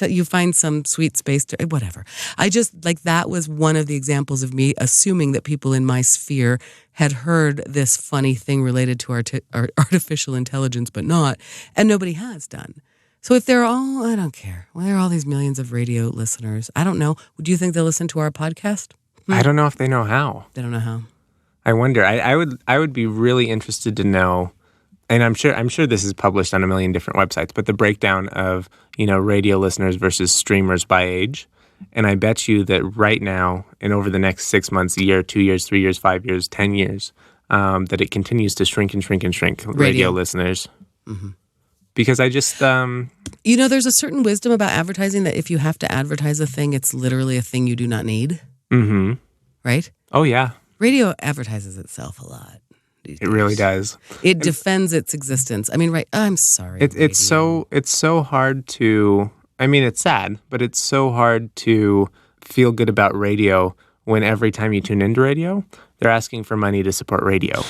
you find some sweet space to, whatever. I just, like, that was one of the examples of me assuming that people in my sphere had heard this funny thing related to artificial intelligence, but not, and nobody has done. So if they're all, I don't care. Well, there are all these millions of radio listeners. I don't know. Do you think they'll listen to our podcast? I don't know if they know how. They don't know how. I wonder. I would be really interested to know, and I'm sure this is published on a million different websites, but the breakdown of, radio listeners versus streamers by age. And I bet you that right now and over the next 6 months, a year, 2 years, 3 years, 5 years, 10 years, that it continues to shrink and shrink and shrink, radio listeners. Mm-hmm. Because I just... there's a certain wisdom about advertising that if you have to advertise a thing, it's literally a thing you do not need. Mm-hmm. Right? Oh, yeah. Radio advertises itself a lot. It really does. It defends its existence. I mean, right? I'm sorry. It's so hard to. I mean, it's sad, but it's so hard to feel good about radio when every time you tune into radio, they're asking for money to support radio,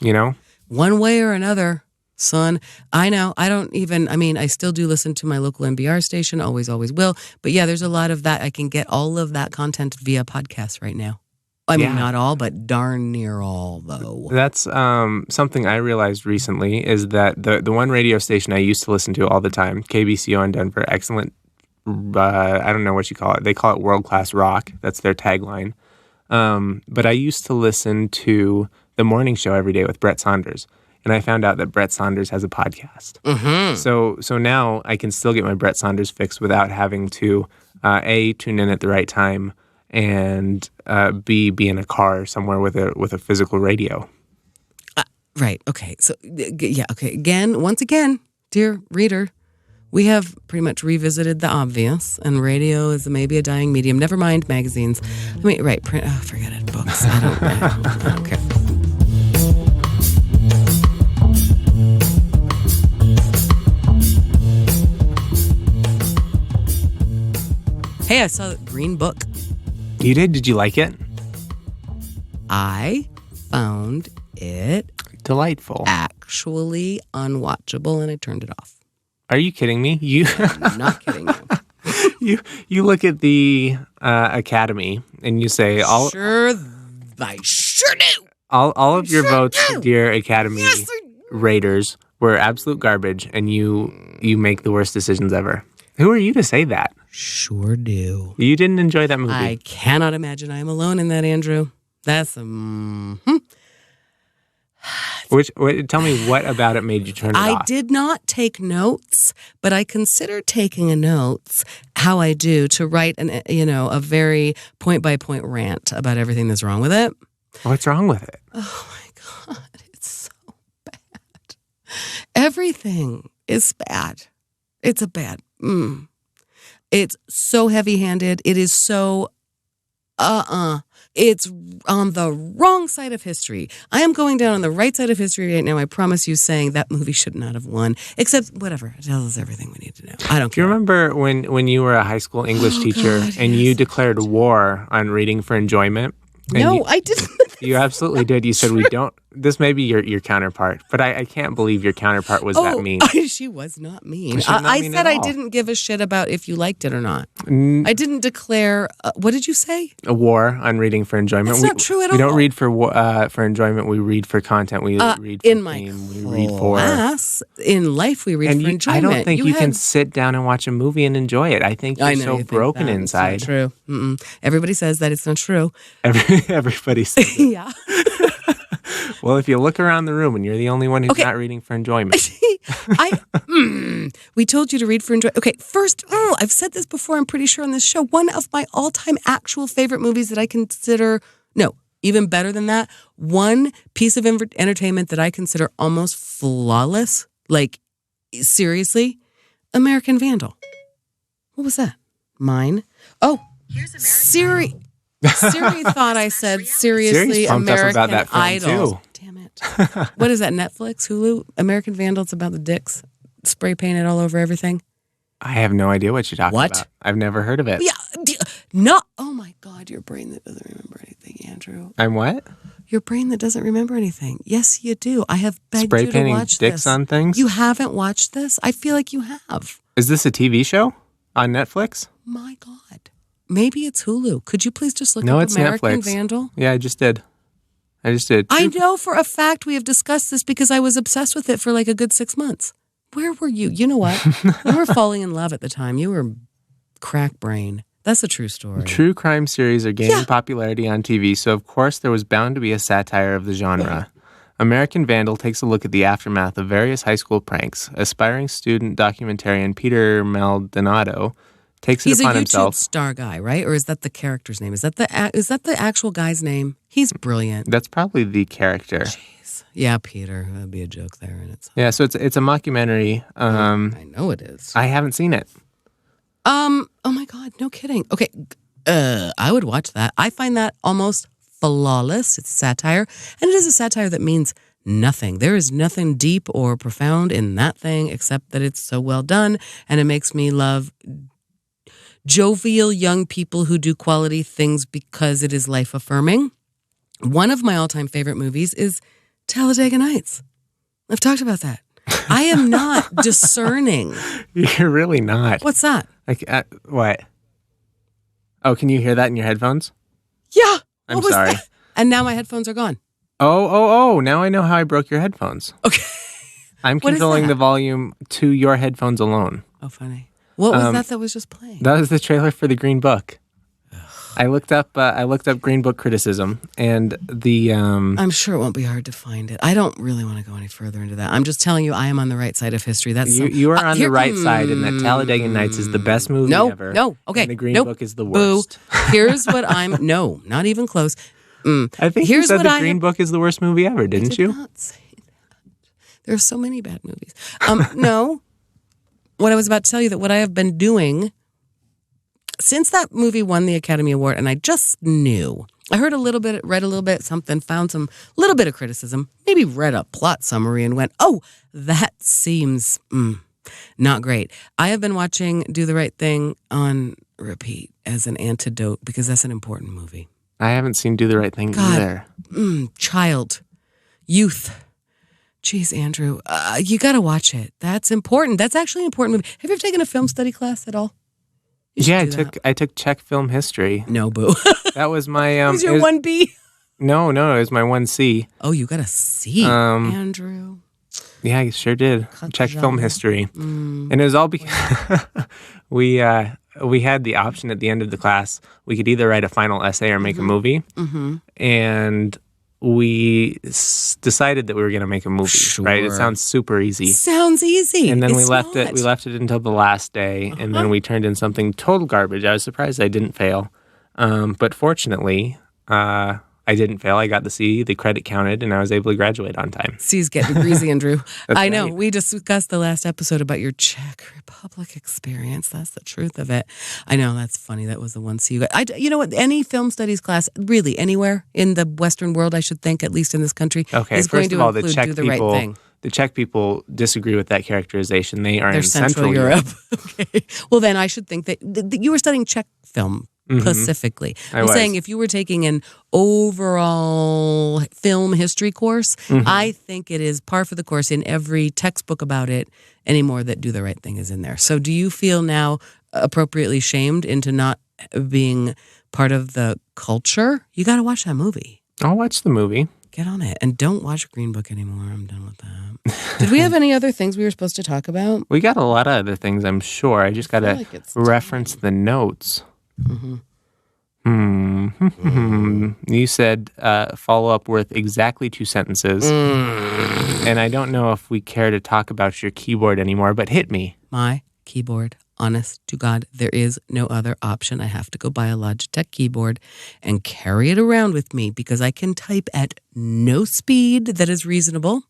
you know? One way or another, son. I know. I still do listen to my local NPR station, always will. But yeah, there's a lot of that. I can get all of that content via podcast right now. I mean, not all, but darn near all, though. That's something I realized recently is that the one radio station I used to listen to all the time, KBCO in Denver, excellent, I don't know what you call it. They call it world-class rock. That's their tagline. But I used to listen to the morning show every day with Brett Saunders. And I found out that Brett Saunders has a podcast. Mm-hmm. So now I can still get my Brett Saunders fix without having to, A, tune in at the right time, and B, be in a car somewhere with a physical radio. Right. Okay. So, yeah. Okay. Once again, dear reader, we have pretty much revisited the obvious, and radio is maybe a dying medium. Never mind magazines. Print. Oh, forget it. Books. I don't care. Hey, I saw Green Book. You did? Did you like it? I found it delightful. Actually unwatchable, and I turned it off. Are you kidding me? I'm not kidding you. You look at the Academy and you say I sure do. All of your votes, dear Academy raters, were absolute garbage, and you make the worst decisions ever. Who are you to say that? Sure do. You didn't enjoy that movie. I cannot imagine I am alone in that, Andrew. That's tell me what about it made you turn it off? I did not take notes, but I considered taking a notes, how I do, to write a very point-by-point rant about everything that's wrong with it. What's wrong with it? Oh, my God. It's so bad. Everything is bad. It's a bad... It's so heavy-handed. It is so... It's on the wrong side of history. I am going down on the right side of history right now. I promise you, saying that movie should not have won. Except, whatever. It tells us everything we need to know. I don't care. Do you remember when you were a high school English teacher and you declared war on reading for enjoyment? No, I didn't. You absolutely did. You said we don't. This may be your counterpart, but I can't believe your counterpart was that mean. She was not mean. I said I didn't give a shit about if you liked it or not. I didn't declare. What did you say? A war on reading for enjoyment. That's not true at all. We don't read for enjoyment. We read for content. We read for theme. We read for class. In life, we read for enjoyment. I don't think you can sit down and watch a movie and enjoy it. I think you're so broken inside. It's not true. Everybody says that it's not true. Everybody says it. Yeah. Well, if you look around the room and you're the only one who's not reading for enjoyment. We told you to read for enjoyment. Okay, first, I've said this before, I'm pretty sure on this show, one of my all-time actual favorite movies that I consider, even better than that, one piece of entertainment that I consider almost flawless, like, seriously, American Vandal. What was that? Mine? Oh, Siri. Siri thought I said seriously American Idol. Too. Damn it. What is that, Netflix, Hulu? American Vandal, it's about the dicks spray painted all over everything. I have no idea what you're talking about. I've never heard of it. Yeah. No. Oh my God, your brain that doesn't remember anything, Andrew. I'm what? Your brain that doesn't remember anything. Yes, you do. I have begged spray you to watch this. Spray painting dicks on things? You haven't watched this? I feel like you have. Is this a TV show on Netflix? My God. Maybe it's Hulu. Could you please just look up American Netflix. Vandal? Yeah, I just did. I know for a fact we have discussed this because I was obsessed with it for like a good 6 months. Where were you? You know what? You were falling in love at the time. You were crack brain. That's a true story. True crime series are gaining popularity on TV, so of course there was bound to be a satire of the genre. American Vandal takes a look at the aftermath of various high school pranks. Aspiring student documentarian Peter Maldonado takes it upon himself. He's a YouTube star guy, right? Or is that the character's name? Is that the actual guy's name? He's brilliant. That's probably the character. Jeez. Yeah, Peter. That'd be a joke there in itself. Yeah, so it's a mockumentary. I know it is. I haven't seen it. Oh my God, no kidding. Okay, I would watch that. I find that almost flawless. It's satire, and it is a satire that means nothing. There is nothing deep or profound in that thing except that it's so well done, and it makes me love jovial young people who do quality things because it is life affirming. One of my all-time favorite movies is Talladega Nights. I've talked about that. I am not discerning. You're really not. What's that? Like, what? Oh, can you hear that in your headphones? Yeah. I'm sorry. That? And now my headphones are gone. Oh. Now I know how I broke your headphones. Okay. I'm controlling the volume to your headphones alone. Oh, funny. What was that was just playing? That was the trailer for the Green Book. I looked up Green Book criticism, and the I'm sure it won't be hard to find it. I don't really want to go any further into that. I'm just telling you, I am on the right side of history. That's you are on the right side, and that Talladega Nights is the best movie ever. No, okay. And the Green Book is the worst. Boo. Here's what I'm. No, not even close. I think you said the Green Book is the worst movie ever, didn't you? I did not say that. There are so many bad movies. No. What I was about to tell you, that what I have been doing since that movie won the Academy Award, and I just knew. I heard a little bit, read a little bit, something, found some little bit of criticism, maybe read a plot summary and went, oh, that seems not great. I have been watching Do the Right Thing on repeat as an antidote because that's an important movie. I haven't seen Do the Right Thing either. Child, youth. Jeez, Andrew, you got to watch it. That's important. That's actually an important movie. Have you ever taken a film study class at all? Yeah, I took Czech film history. No, boo. That was my was your 1B? No, it was my 1C. Oh, you got a C, Andrew. Yeah, I sure did. Czech film history. And it was all because we had the option at the end of the class. We could either write a final essay or make a movie. And we decided that we were going to make a movie, right? It sounds super easy. Sounds easy. And then we left it until the last day, and then we turned in something total garbage. I was surprised I didn't fail. But fortunately, I didn't fail. I got the C, the credit counted, and I was able to graduate on time. C's get degrees, Andrew. I know. Right. We discussed the last episode about your Czech Republic experience. That's the truth of it. I know. That's funny. That was the 1C you got. You know what? Any film studies class, really, anywhere in the Western world, I should think, at least in this country, is going to include Do the Right Thing. The Czech people disagree with that characterization. They're in Central Europe. Okay. Well, then I should think that you were studying Czech film. Specifically. I'm saying if you were taking an overall film history course, I think it is par for the course in every textbook about it anymore that Do the Right Thing is in there. So do you feel now appropriately shamed into not being part of the culture? You got to watch that movie. I'll watch the movie. Get on it. And don't watch Green Book anymore. I'm done with that. Did we have any other things we were supposed to talk about? We got a lot of other things, I'm sure. I just got to reference the notes. You said follow-up worth exactly 2 sentences. And I don't know if we care to talk about your keyboard anymore, but hit me. My keyboard. Honest to God, there is no other option. I have to go buy a Logitech keyboard and carry it around with me because I can type at no speed that is reasonable.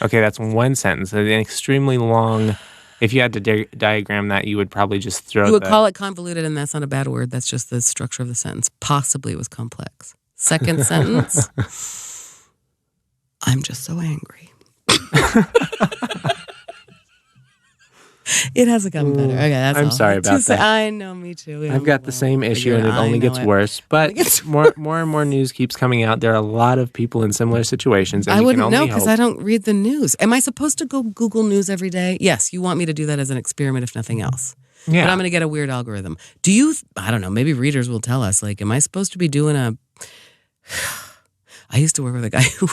Okay, that's 1 sentence. An extremely long... If you had to diagram that, you would probably just throw. You would call it convoluted, and that's not a bad word. That's just the structure of the sentence. Possibly it was complex. Second sentence. I'm just so angry. It hasn't gotten better. Okay, that's I'm sorry about that. I know, me too. I've got the same issue, and it only gets worse. But more and more news keeps coming out. There are a lot of people in similar situations. And I wouldn't know because I don't read the news. Am I supposed to go Google News every day? Yes, you want me to do that as an experiment, if nothing else. Yeah. But I'm going to get a weird algorithm. Do you? I don't know. Maybe readers will tell us. Like, am I supposed to be doing a? I used to work with a guy who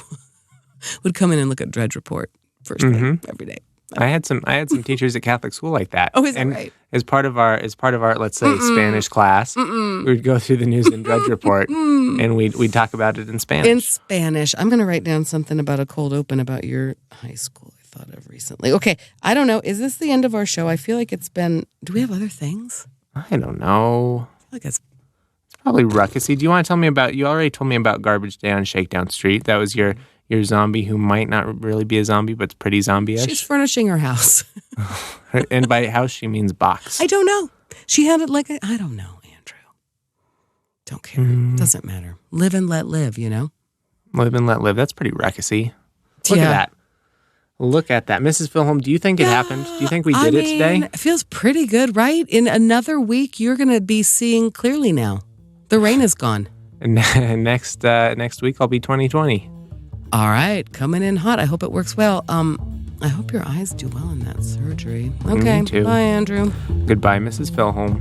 would come in and look at Drudge Report first thing every day. I had some teachers at Catholic school like that. Oh, is that right? As part of our let's say Spanish class, we would go through the news and Drudge Report, and we'd talk about it in Spanish. In Spanish, I'm going to write down something about a cold open about your high school. I thought of recently. Okay, I don't know. Is this the end of our show? I feel like it's been. Do we have other things? I don't know. I feel like it's probably ruckusy. Do you want to tell me about? You already told me about Garbage Day on Shakedown Street. That was your zombie who might not really be a zombie, but's pretty zombie-ish. She's furnishing her house. And by house, she means box. I don't know. She had it I don't know, Andrew. Don't care. Doesn't matter. Live and let live, you know? Live and let live. That's pretty ruckusy. Look at that. Look at that. Mrs. Filholm, do you think it happened? Do you think we did it today? It feels pretty good, right? In another week, you're going to be seeing clearly now. The rain is gone. And next week I'll be 2020. All right, coming in hot. I hope it works well. I hope your eyes do well in that surgery. Okay, Me too. bye, Andrew. Goodbye, Mrs. Filholm.